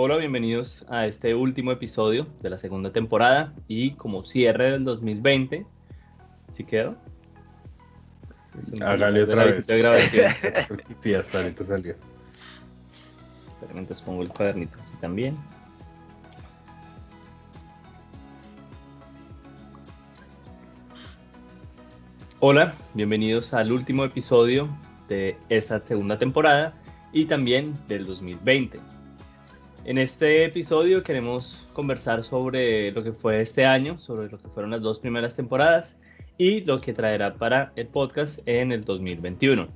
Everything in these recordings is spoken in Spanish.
Hola, bienvenidos a este último episodio de la segunda temporada y como cierre del 2020. ¿Sí quedó? Es un Hágale placer de la otra visita de vez. grabación. Sí, hasta ahorita salió. Pero mientras pongo el cuadernito aquí también. Hola, bienvenidos al último episodio de esta segunda temporada y también del 2020. En este episodio queremos conversar sobre lo que fue este año, sobre lo que fueron las 2 primeras temporadas y lo que traerá para el podcast en el 2021.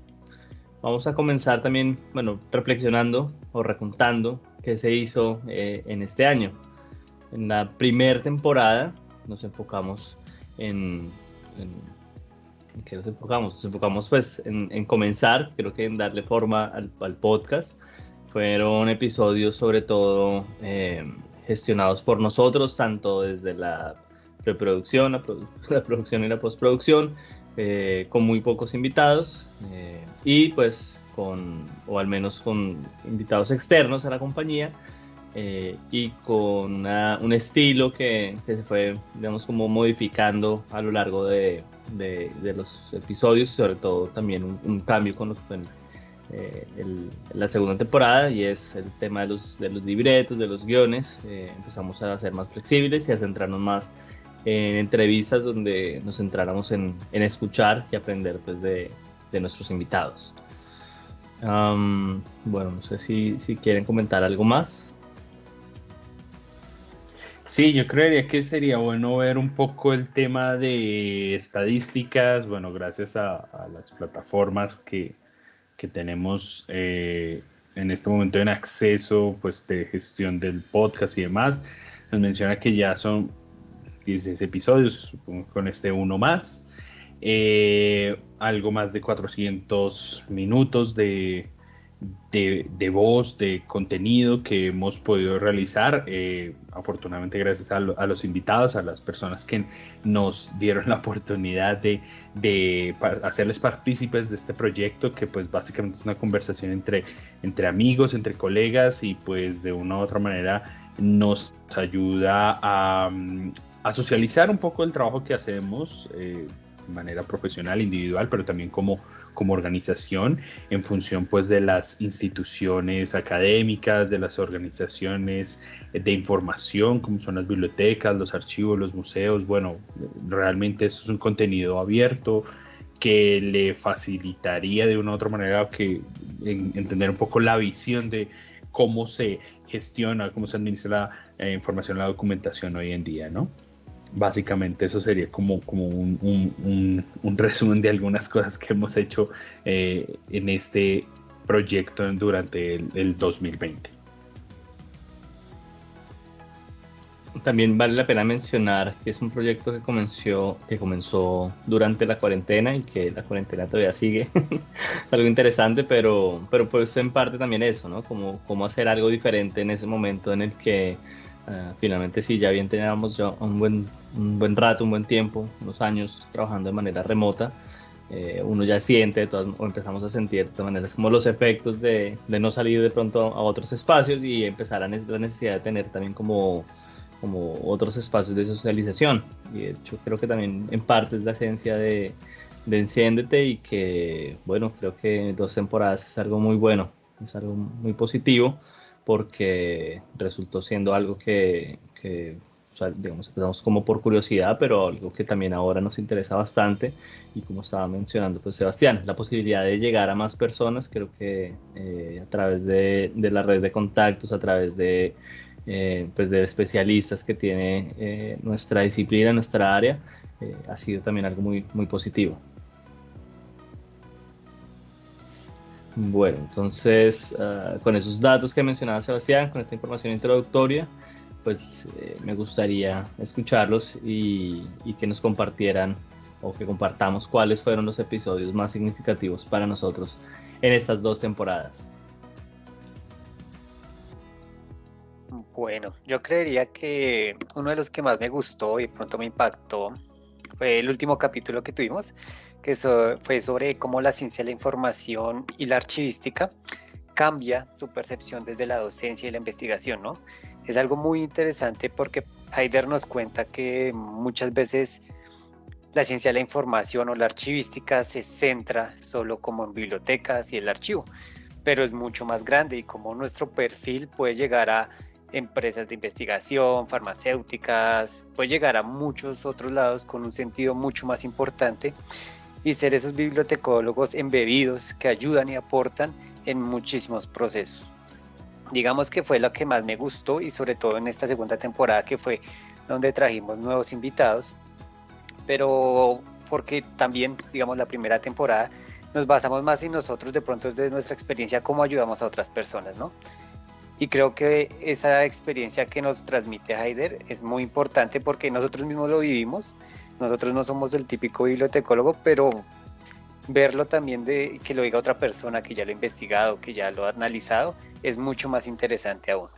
Vamos a comenzar también, reflexionando o recontando qué se hizo en este año. En la primera temporada nos enfocamos ¿en qué nos enfocamos? Nos enfocamos pues en comenzar, creo que en darle forma al podcast. Fueron episodios sobre todo gestionados por nosotros, tanto desde la preproducción, la producción y la postproducción, con muy pocos invitados y pues o al menos con invitados externos a la compañía, y con un estilo que se fue, digamos, como modificando a lo largo de los episodios, sobre todo también un cambio con lo que fue la segunda temporada, y es el tema de los libretos, de los guiones. Empezamos a ser más flexibles y a centrarnos más en entrevistas donde nos centráramos en escuchar y aprender pues de nuestros invitados. Bueno, no sé si quieren comentar algo más. Sí, yo creería que sería bueno ver un poco el tema de estadísticas, bueno, gracias a las plataformas que tenemos en este momento en acceso pues, de gestión del podcast y demás. Nos menciona que ya son 16 episodios, supongo con este uno más. Algo más de 400 minutos de voz, de contenido que hemos podido realizar, afortunadamente gracias a los invitados, a las personas que nos dieron la oportunidad de hacerles partícipes de este proyecto, que pues básicamente es una conversación entre amigos, entre colegas, y pues de una u otra manera nos ayuda a socializar un poco el trabajo que hacemos de manera profesional, individual, pero también como organización, en función pues de las instituciones académicas, de las organizaciones de información, como son las bibliotecas, los archivos, los museos. Bueno, realmente esto es un contenido abierto que le facilitaría de una u otra manera entender un poco la visión de cómo se gestiona, cómo se administra la información, la documentación hoy en día, ¿no? Básicamente eso sería como un resumen de algunas cosas que hemos hecho en este proyecto durante el 2020. También vale la pena mencionar que es un proyecto que comenzó durante la cuarentena y que la cuarentena todavía sigue. Es algo interesante, pero pues en parte también eso, ¿no? Como hacer algo diferente en ese momento en el que finalmente sí, ya bien teníamos ya un buen rato, un buen tiempo, unos años trabajando de manera remota. Uno ya siente, o empezamos a sentir de todas maneras como los efectos de no salir de pronto a otros espacios y empezar la necesidad de tener también como otros espacios de socialización. Y de hecho creo que también en parte es la esencia de Enciéndete, y que bueno, creo que 2 temporadas es algo muy bueno, es algo muy positivo, porque resultó siendo algo o sea, digamos, empezamos como por curiosidad, pero algo que también ahora nos interesa bastante. Y como estaba mencionando pues Sebastián, la posibilidad de llegar a más personas, creo que a través de la red de contactos, a través pues de especialistas que tiene nuestra disciplina, nuestra área, ha sido también algo muy, muy positivo. Bueno, entonces, con esos datos que mencionaba Sebastián, con esta información introductoria, pues me gustaría escucharlos y que nos compartieran o que compartamos cuáles fueron los episodios más significativos para nosotros en estas 2 temporadas. Bueno, yo creería que uno de los que más me gustó y pronto me impactó fue el último capítulo que tuvimos, fue sobre cómo la ciencia de la información y la archivística cambia su percepción desde la docencia y la investigación, ¿no? Es algo muy interesante porque Haider nos cuenta que muchas veces la ciencia de la información o la archivística se centra solo como en bibliotecas y el archivo, pero es mucho más grande y como nuestro perfil puede llegar a empresas de investigación, farmacéuticas, puede llegar a muchos otros lados con un sentido mucho más importante y ser esos bibliotecólogos embebidos que ayudan y aportan en muchísimos procesos. Digamos que fue lo que más me gustó y sobre todo en esta segunda temporada que fue donde trajimos nuevos invitados, pero porque también, digamos, la primera temporada nos basamos más en nosotros de pronto desde nuestra experiencia, cómo ayudamos a otras personas, ¿no? Y creo que esa experiencia que nos transmite Haider es muy importante porque nosotros mismos lo vivimos. Nosotros no somos el típico bibliotecólogo, pero verlo también de que lo diga otra persona que ya lo ha investigado, que ya lo ha analizado, es mucho más interesante aún.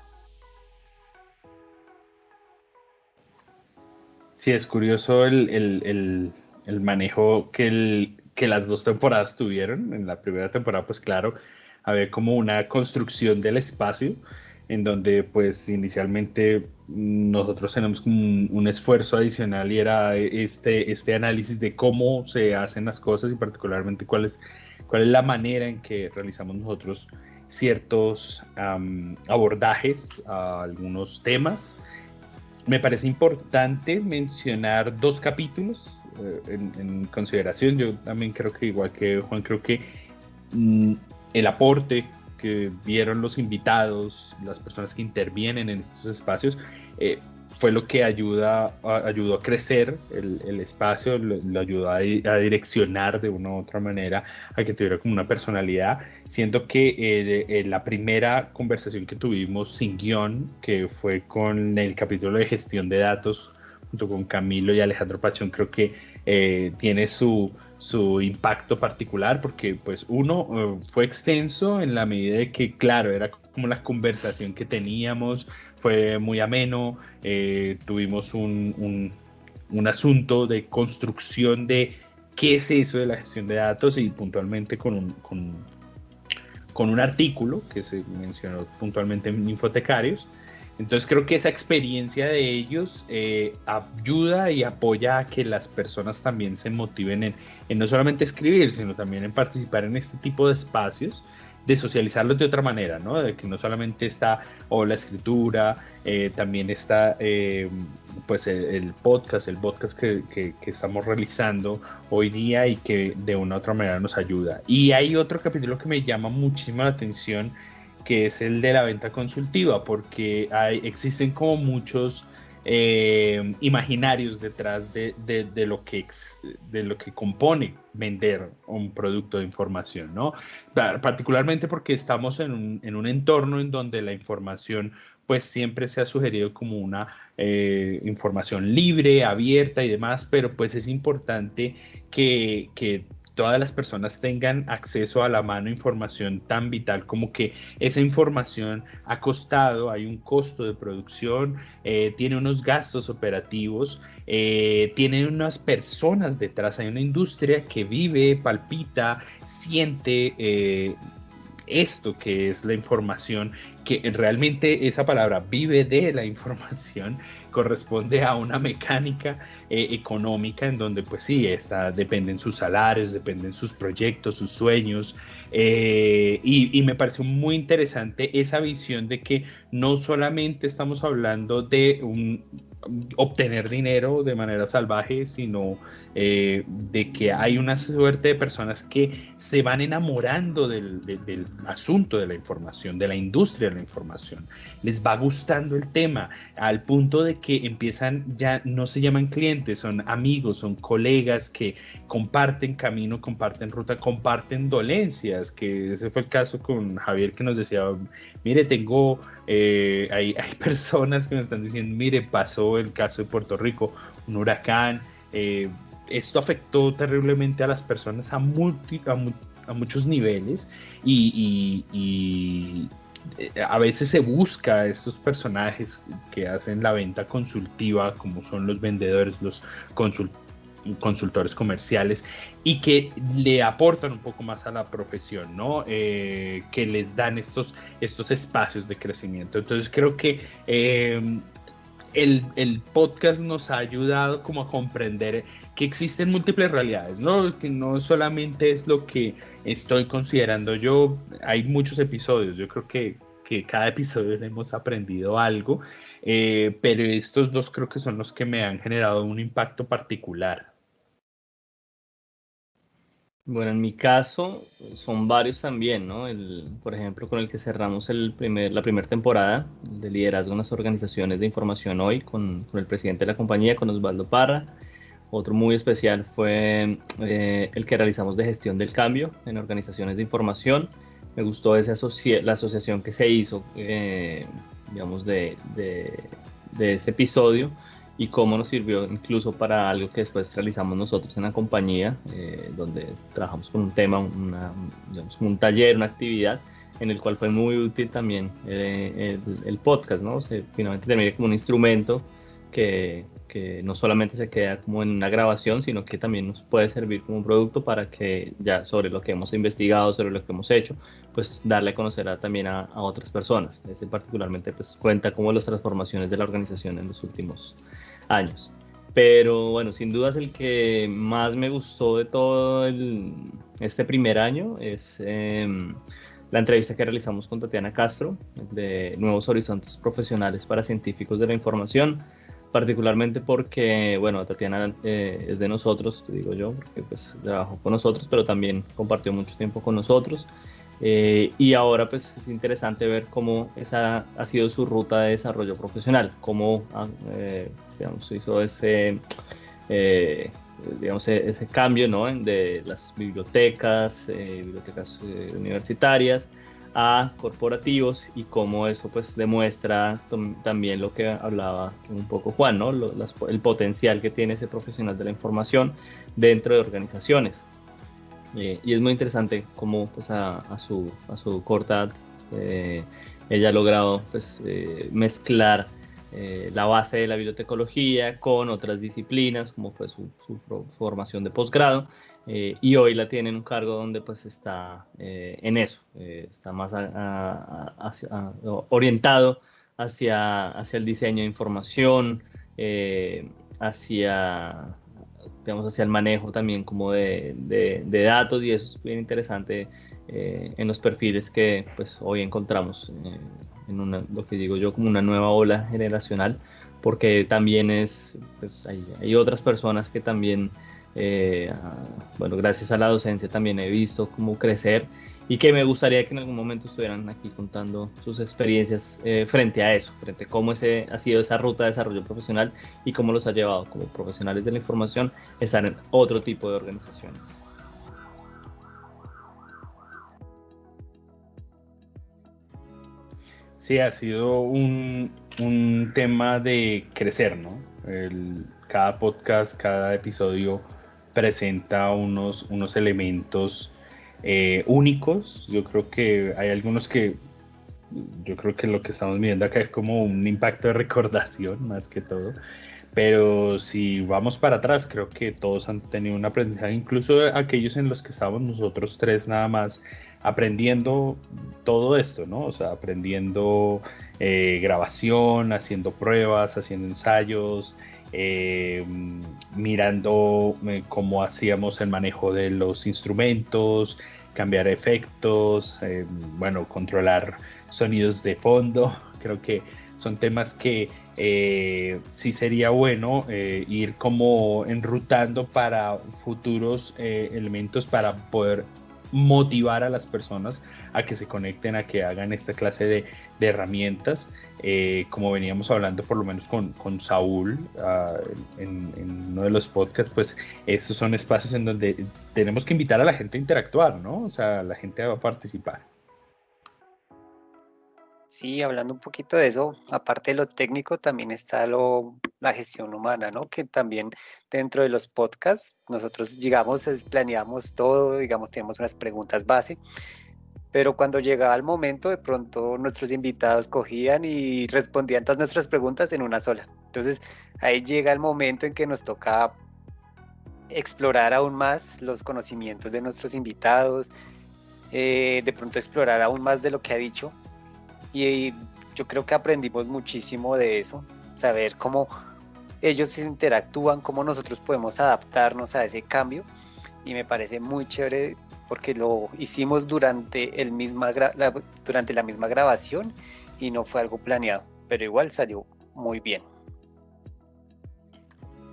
Sí, es curioso el manejo que las dos temporadas tuvieron. En la primera temporada, pues claro, había como una construcción del espacio en donde pues inicialmente nosotros tenemos como un esfuerzo adicional y era este análisis de cómo se hacen las cosas y particularmente cuál es la manera en que realizamos nosotros ciertos abordajes a algunos temas. Me parece importante mencionar dos capítulos en consideración. Yo también creo que, igual que Juan, creo que el aporte que dieron los invitados, las personas que intervienen en estos espacios, fue lo que ayudó a crecer el espacio, lo ayudó a direccionar de una u otra manera a que tuviera como una personalidad. Siento que la primera conversación que tuvimos sin guión, que fue con el capítulo de gestión de datos, junto con Camilo y Alejandro Pachón, creo que tiene su impacto particular porque pues uno fue extenso en la medida de que claro, era como la conversación que teníamos, fue muy ameno, tuvimos un asunto de construcción de qué es eso de la gestión de datos y puntualmente con un artículo que se mencionó puntualmente en Infotecarios. Entonces creo que esa experiencia de ellos ayuda y apoya a que las personas también se motiven en no solamente escribir, sino también en participar en este tipo de espacios, de socializarlos de otra manera, ¿no? De que no solamente está la escritura, también está pues el podcast que estamos realizando hoy día y que de una u otra manera nos ayuda. Y hay otro capítulo que me llama muchísimo la atención, que es el de la venta consultiva, porque existen como muchos imaginarios detrás de lo que compone vender un producto de información, ¿no? Particularmente porque estamos en un entorno en donde la información pues siempre se ha sugerido como una información libre, abierta y demás, pero pues es importante que todas las personas tengan acceso a la mano información tan vital como que esa información ha costado, hay un costo de producción, tiene unos gastos operativos, tiene unas personas detrás, hay una industria que vive, palpita, siente esto que es la información, que realmente esa palabra vive de la información, corresponde a una mecánica económica en donde pues sí, dependen sus salarios, dependen sus proyectos, sus sueños, y me pareció muy interesante esa visión de que no solamente estamos hablando de obtener dinero de manera salvaje, sino de que hay una suerte de personas que se van enamorando del asunto de la información, de la industria de la información. Les va gustando el tema al punto de que empiezan, ya no se llaman clientes, son amigos, son colegas que comparten camino, comparten ruta, comparten dolencias, que ese fue el caso con Javier, que nos decía, mire, hay personas que me están diciendo, mire, pasó el caso de Puerto Rico, un huracán, esto afectó terriblemente a las personas a muchos niveles y a veces se busca estos personajes que hacen la venta consultiva, como son los vendedores, los consultores comerciales y que le aportan un poco más a la profesión, ¿no? Que les dan estos espacios de crecimiento. Entonces creo que el podcast nos ha ayudado como a comprender que existen múltiples realidades, ¿no? Que no solamente es lo que estoy considerando yo, hay muchos episodios, yo creo que cada episodio hemos aprendido algo, pero estos dos creo que son los que me han generado un impacto particular. Bueno, en mi caso son varios también, ¿no? Por ejemplo, con el que cerramos la primera temporada de liderazgo en las organizaciones de información hoy con el presidente de la compañía, con Osvaldo Parra. Otro muy especial fue el que realizamos de gestión del cambio en organizaciones de información. Me gustó la asociación que se hizo, digamos, de ese episodio y cómo nos sirvió incluso para algo que después realizamos nosotros en la compañía, donde trabajamos con un tema, digamos, un taller, una actividad, en el cual fue muy útil también el podcast, ¿no? Finalmente termina como un instrumento que no solamente se queda como en una grabación, sino que también nos puede servir como un producto para que ya sobre lo que hemos investigado, sobre lo que hemos hecho, pues darle a conocer también a otras personas. Ese particularmente pues cuenta como las transformaciones de la organización en los últimos años. Pero bueno, sin duda es el que más me gustó de todo este primer año, es la entrevista que realizamos con Tatiana Castro de Nuevos Horizontes Profesionales para Científicos de la Información, particularmente porque, bueno, Tatiana es de nosotros, te digo yo, porque pues trabajó con nosotros, pero también compartió mucho tiempo con nosotros. Y ahora pues es interesante ver cómo esa ha sido su ruta de desarrollo profesional, cómo digamos, hizo digamos, ese cambio, ¿no? De las bibliotecas universitarias a corporativos y cómo eso pues demuestra también lo que hablaba un poco Juan, ¿no? El potencial que tiene ese profesional de la información dentro de organizaciones. Y es muy interesante cómo pues a su corta edad ella ha logrado pues mezclar la base de la bibliotecología con otras disciplinas como fue su formación de posgrado, y hoy la tiene en un cargo donde pues está en eso, está más orientado hacia el diseño de información, hacia el manejo también como de datos, y eso es bien interesante en los perfiles que pues hoy encontramos en lo que digo yo como una nueva ola generacional, porque también pues hay otras personas que también bueno, gracias a la docencia también he visto cómo crecer, y que me gustaría que en algún momento estuvieran aquí contando sus experiencias frente a eso, frente a cómo ha sido esa ruta de desarrollo profesional y cómo los ha llevado como profesionales de la información a estar en otro tipo de organizaciones. Sí, ha sido un tema de crecer, ¿no? Cada podcast, cada episodio presenta unos elementos únicos. Yo creo que hay algunos yo creo que lo que estamos viendo acá es como un impacto de recordación más que todo. Pero si vamos para atrás, creo que todos han tenido un aprendizaje, incluso aquellos en los que estábamos nosotros tres nada más aprendiendo todo esto, ¿no? O sea, aprendiendo grabación, haciendo pruebas, haciendo ensayos, mirando cómo hacíamos el manejo de los instrumentos, cambiar efectos, bueno, controlar sonidos de fondo. Creo que son temas que sí sería bueno ir como enrutando para futuros elementos para poder motivar a las personas a que se conecten, a que hagan esta clase de herramientas, como veníamos hablando por lo menos con Saúl en uno de los podcasts. Pues estos son espacios en donde tenemos que invitar a la gente a interactuar, ¿no? O sea, la gente va a participar. Sí, hablando un poquito de eso, aparte de lo técnico, también está la gestión humana, ¿no? Que también dentro de los podcasts, nosotros llegamos, planeamos todo, digamos, tenemos unas preguntas base, pero cuando llegaba el momento, de pronto nuestros invitados cogían y respondían todas nuestras preguntas en una sola. Entonces, ahí llega el momento en que nos toca explorar aún más los conocimientos de nuestros invitados, de pronto explorar aún más de lo que ha dicho, y yo creo que aprendimos muchísimo de eso, saber cómo ellos interactúan, cómo nosotros podemos adaptarnos a ese cambio, y me parece muy chévere porque lo hicimos durante durante la misma grabación y no fue algo planeado, pero igual salió muy bien.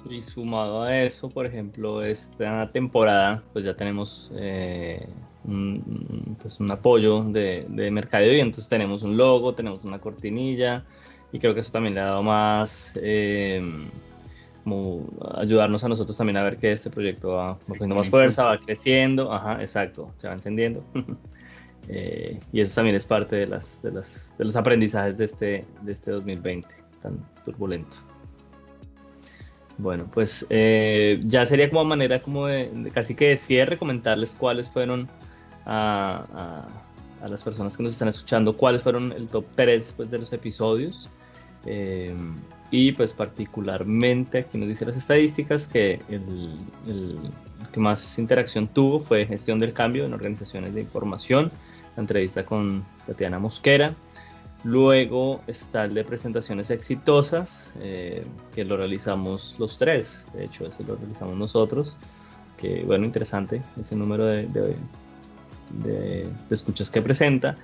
Y sumado a eso, por ejemplo, esta temporada, pues ya tenemos pues un apoyo de mercadeo, y entonces tenemos un logo, tenemos una cortinilla, y creo que eso también le ha dado más, como ayudarnos a nosotros también a ver que este proyecto va cogiendo más fuerza, va creciendo, exacto, se va encendiendo. Y eso también es parte de los aprendizajes de este 2020 tan turbulento. Bueno, pues ya sería como manera como de casi que de cierre, comentarles cuáles fueron a las personas que nos están escuchando, cuáles fueron el top 3 pues, de los episodios. Y pues particularmente aquí nos dice las estadísticas que el que más interacción tuvo fue gestión del cambio en organizaciones de información, la entrevista con Tatiana Mosquera. Luego está el de presentaciones exitosas, que lo realizamos los tres, de hecho ese lo realizamos nosotros, que bueno, interesante ese número de escuchas que presenta.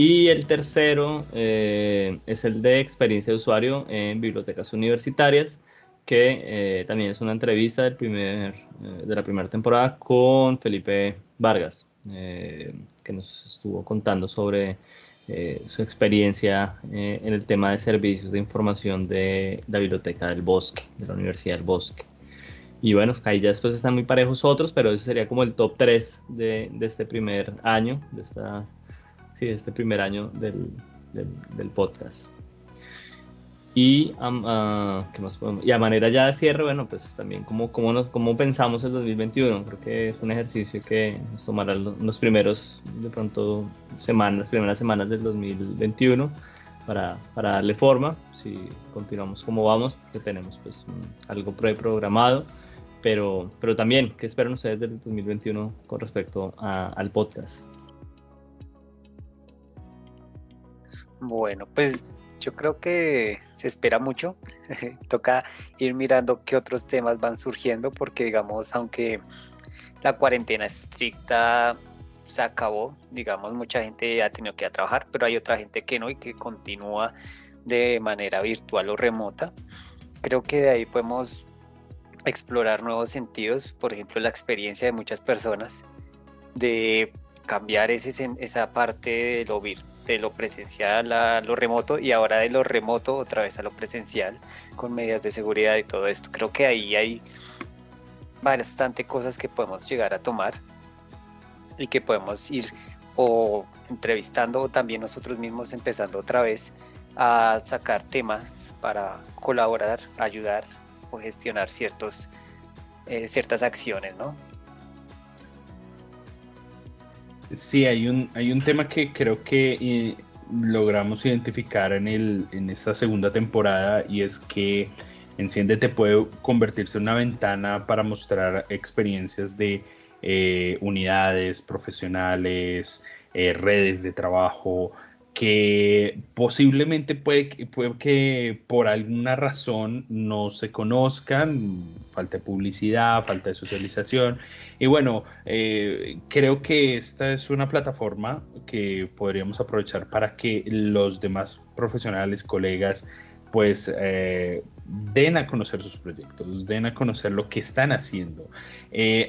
Y el tercero es el de experiencia de usuario en bibliotecas universitarias, que también es una entrevista de la primera temporada con Felipe Vargas, que nos estuvo contando sobre su experiencia en el tema de servicios de información de la Biblioteca del Bosque, de la Universidad del Bosque. Y bueno, ahí ya después están muy parejos otros, pero eso sería como el top 3 de este primer año, de este primer año del podcast. Y, ¿qué más podemos? Y a manera ya de cierre, bueno, pues también cómo pensamos el 2021. Creo que es un ejercicio que nos tomará los primeros, de pronto, primeras semanas del 2021 para darle forma, si continuamos como vamos, porque tenemos pues algo preprogramado, pero también, ¿qué esperan ustedes del 2021 con respecto al podcast? Bueno, pues yo creo que se espera mucho. Toca ir mirando qué otros temas van surgiendo, porque digamos, aunque la cuarentena estricta se acabó, digamos, mucha gente ha tenido que ir a trabajar, pero hay otra gente que no y que continúa de manera virtual o remota. Creo que de ahí podemos explorar nuevos sentidos, por ejemplo, la experiencia de muchas personas de cambiar esa parte de lo presencial a lo remoto, y ahora de lo remoto otra vez a lo presencial, con medidas de seguridad y todo esto. Creo que ahí hay bastante cosas que podemos llegar a tomar y que podemos ir o entrevistando, o también nosotros mismos empezando otra vez a sacar temas para colaborar, ayudar o gestionar ciertas acciones, ¿no? Sí, hay un tema que creo que logramos identificar en esta segunda temporada, y es que Enciéndete puede convertirse en una ventana para mostrar experiencias de unidades profesionales, redes de trabajo, que posiblemente puede que por alguna razón no se conozcan, falta de publicidad, falta de socialización. Y bueno, creo que esta es una plataforma que podríamos aprovechar para que los demás profesionales, colegas, pues den a conocer sus proyectos, den a conocer lo que están haciendo.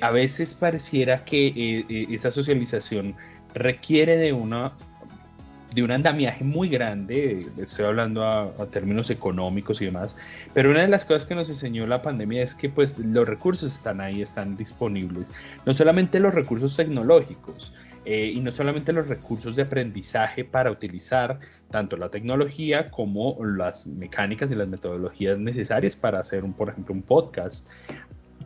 A veces pareciera que esa socialización requiere de un andamiaje muy grande, estoy hablando a términos económicos y demás, pero una de las cosas que nos enseñó la pandemia es que pues los recursos están ahí, están disponibles, no solamente los recursos tecnológicos, y no solamente los recursos de aprendizaje para utilizar tanto la tecnología como las mecánicas y las metodologías necesarias para hacer, por ejemplo, un podcast.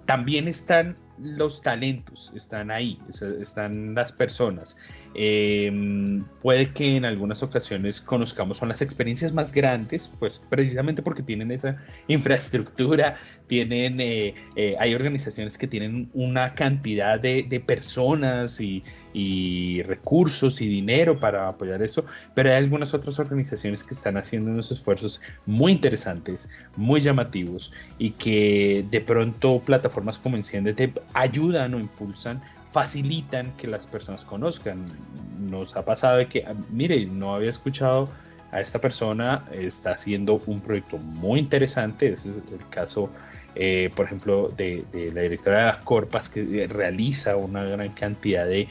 También están los talentos, están ahí, están las personas. Puede que en algunas ocasiones conozcamos, son las experiencias más grandes, pues precisamente porque tienen esa infraestructura, hay organizaciones que tienen una cantidad de personas y recursos y dinero para apoyar esto, pero hay algunas otras organizaciones que están haciendo unos esfuerzos muy interesantes, muy llamativos, y que de pronto plataformas como Enciéndete ayudan o impulsan, facilitan que las personas conozcan. Nos ha pasado de que, mire, no había escuchado a esta persona, está haciendo un proyecto muy interesante. Ese es el caso, por ejemplo, de la directora de las Corpas, que realiza una gran cantidad de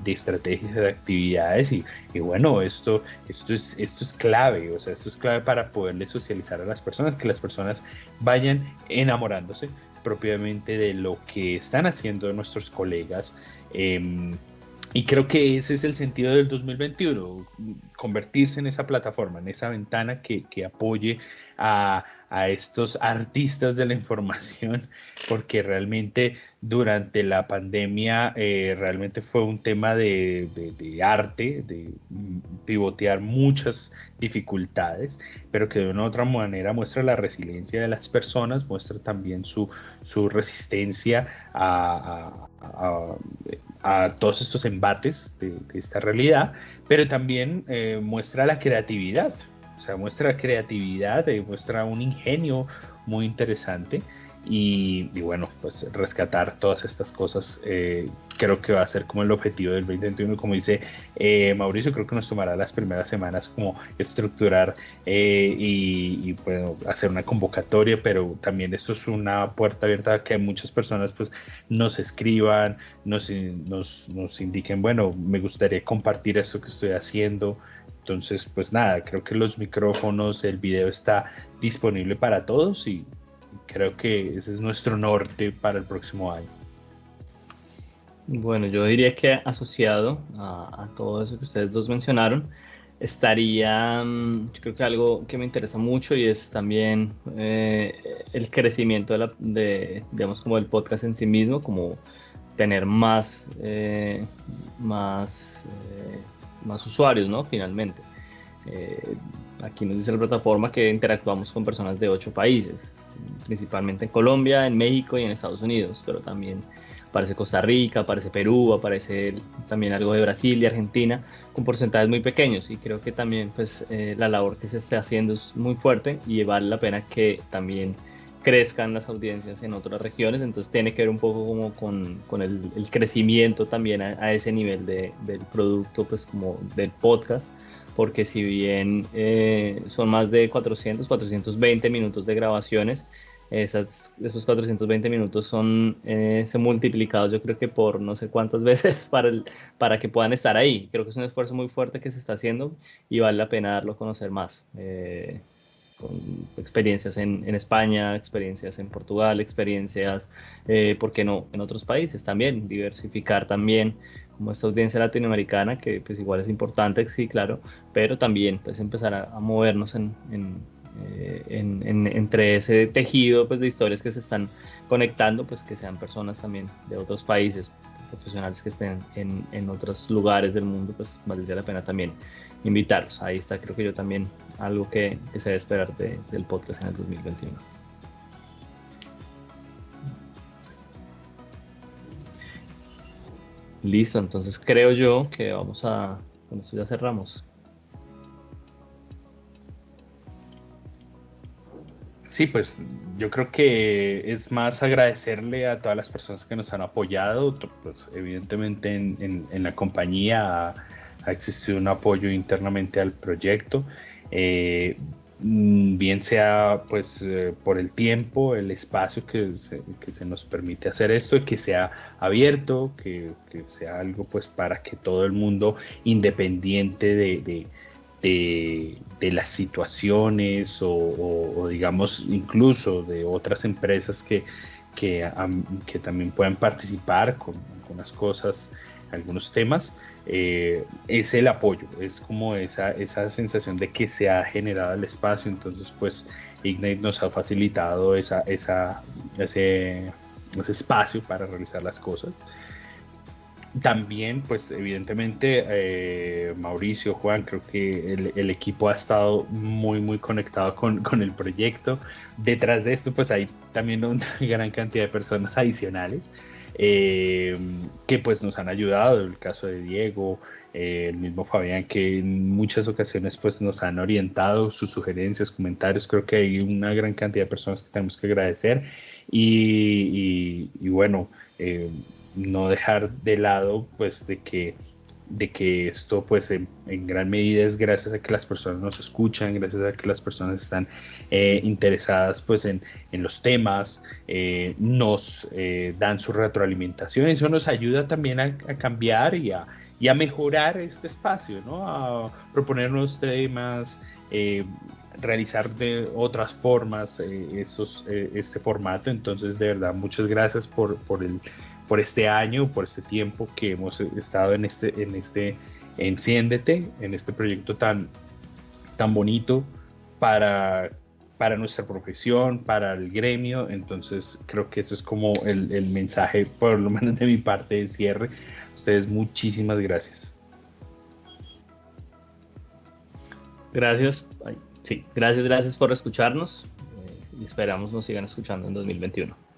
estrategias, de actividades, y bueno, esto es clave, o sea, esto es clave para poderle socializar a las personas, que las personas vayan enamorándose propiamente de lo que están haciendo nuestros colegas. Y creo que ese es el sentido del 2021, convertirse en esa plataforma, en esa ventana que apoye a estos artistas de la información, porque realmente durante la pandemia realmente fue un tema de arte, de pivotear muchas dificultades, pero que de una u otra manera muestra la resiliencia de las personas, muestra también su resistencia a todos estos embates de esta realidad, pero también muestra la creatividad. O sea, muestra creatividad, muestra un ingenio muy interesante, y bueno, pues rescatar todas estas cosas creo que va a ser como el objetivo del 2021. Como dice Mauricio, creo que nos tomará las primeras semanas como estructurar y bueno, hacer una convocatoria, pero también esto es una puerta abierta a que muchas personas pues nos escriban, nos indiquen, bueno, me gustaría compartir esto que estoy haciendo. Entonces, pues nada, creo que los micrófonos, el video está disponible para todos, y creo que ese es nuestro norte para el próximo año. Bueno, yo diría que asociado a todo eso que ustedes dos mencionaron, estaría, yo creo que algo que me interesa mucho, y es también el crecimiento digamos, como el podcast en sí mismo, como tener más usuarios, ¿no? Finalmente. Aquí nos dice la plataforma que interactuamos con personas de 8 países, principalmente en Colombia, en México y en Estados Unidos, pero también aparece Costa Rica, aparece Perú, aparece también algo de Brasil y Argentina, con porcentajes muy pequeños, y creo que también pues la labor que se está haciendo es muy fuerte, y vale la pena que también crezcan las audiencias en otras regiones. Entonces tiene que ver un poco como con el crecimiento también a ese nivel del producto, pues como del podcast, porque si bien son más de 420 minutos de grabaciones, esos 420 minutos son se multiplicados, yo creo que por no sé cuántas veces para que puedan estar ahí. Creo que es un esfuerzo muy fuerte que se está haciendo, y vale la pena darlo a conocer más. Con experiencias en España, experiencias en Portugal, experiencias, ¿por qué no?, en otros países también, diversificar también como esta audiencia latinoamericana, que pues igual es importante, sí, claro, pero también pues empezar a movernos entre ese tejido pues de historias que se están conectando, pues que sean personas también de otros países, profesionales que estén en otros lugares del mundo, pues valdría la pena también invitarlos. Ahí está, creo que yo también, algo que se debe esperar del podcast en el 2021. Listo, entonces creo yo que con esto ya cerramos. Sí, pues yo creo que es más agradecerle a todas las personas que nos han apoyado. Pues evidentemente en la compañía ha existido un apoyo internamente al proyecto, bien sea pues por el tiempo, el espacio que se nos permite hacer esto, y que sea abierto, que sea algo pues para que todo el mundo, independiente de las situaciones o digamos incluso de otras empresas que también puedan participar con algunas cosas, algunos temas, es el apoyo, es como esa sensación de que se ha generado el espacio. Entonces pues Ignite nos ha facilitado ese espacio para realizar las cosas. También, pues evidentemente, Mauricio, Juan, creo que el equipo ha estado muy, muy conectado con el proyecto. Detrás de esto, pues hay también una gran cantidad de personas adicionales que pues nos han ayudado. El caso de Diego, el mismo Fabián, que en muchas ocasiones pues nos han orientado sus sugerencias, comentarios. Creo que hay una gran cantidad de personas que tenemos que agradecer y bueno, no dejar de lado pues de que esto pues en gran medida es gracias a que las personas nos escuchan, gracias a que las personas están interesadas pues en los temas, nos dan su retroalimentación. Eso nos ayuda también a cambiar y a mejorar este espacio, ¿no? A proponer nuevos temas, realizar de otras formas este formato. Entonces, de verdad, muchas gracias por este año, por este tiempo que hemos estado en este Enciéndete, en este proyecto tan bonito para nuestra profesión, para el gremio. Entonces creo que eso es como el mensaje, por lo menos de mi parte, del cierre. Ustedes, muchísimas gracias. Gracias. Sí, gracias por escucharnos y esperamos nos sigan escuchando en 2021.